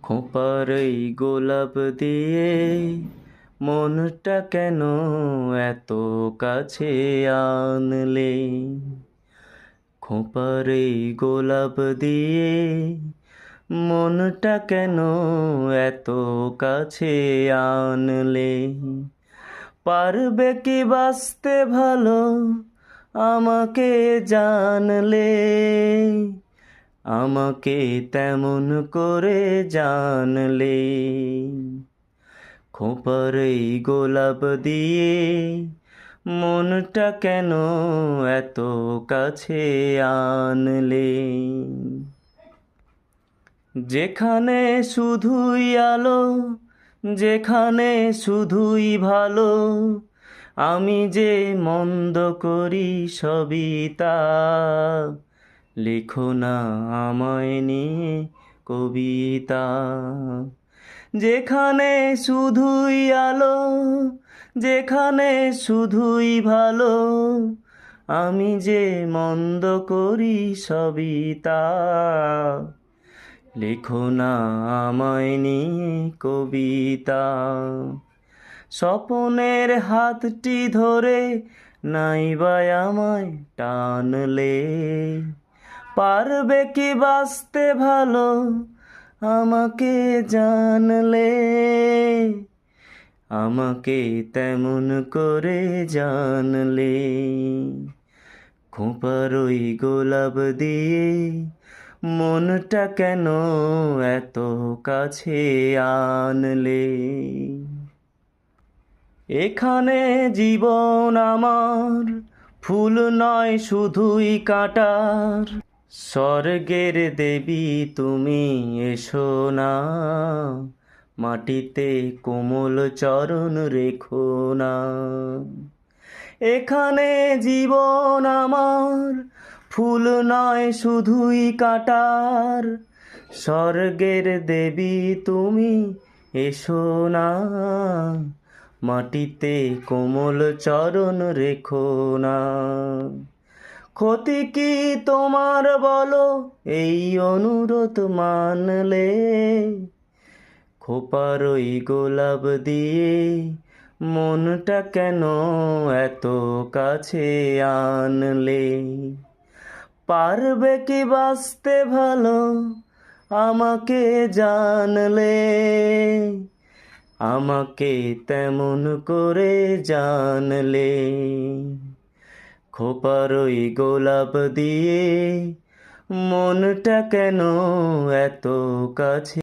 খোঁপার এই গোলাপ দিয়ে মনটা কেন এত কাছে আনলে? খোঁপার এই গোলাপ দিয়ে মনটা কেন এত কাছে আনলে? পারবে কি বাঁচতে ভালো আমাকে জানলে? আমাকে তেমন করে জানলে? খোঁপার এই গোলাপ দিয়ে মনটা কেন এত কাছে আনলে? যেখানে শুধুই আলো, যেখানে শুধুই ভালো, আমি যে মন্দ করি সবই তা। লিখো না আমায় নিয়ে কবিতা। যেখানে শুধুই আলো, যেখানে শুধুই ভালো, আমি যে মন্দ করি সবই তা। লিখো না আমায় নিয়ে কবিতা। স্বপনের হাতটি ধরে নাইবা আমায় টানলে? পারবে কি বাঁচতে ভালো আমাকে জানলে? আমাকে তেমন করে জানলে? খোঁপার ওই গোলাপ দিয়ে মনটা কেন এত কাছে আনলে? এখানে জীবন আমার ফুল নয় শুধুই কাঁটার। স্বর্গের দেবী তুমি এসো না, মাটিতে কোমল চরণ রেখো না। এখানে জীবন আমার ফুল নয় শুধুই কাঁটার। স্বর্গের দেবী তুমি এসো না, মাটিতে কোমল চরণ রেখো না। ক্ষতি কি তোমার বলো এই অনুরোধ মানলে? খোঁপার ওই গোলাপ দিয়ে মনটা কেন এত কাছে আনলে? পারবে কি বাঁচতে ভালো আমাকে জানলে? আমাকে তেমন করে জানলে? খোঁপার ওই গোলাপ দিয়ে মনটা কেন এত কাছে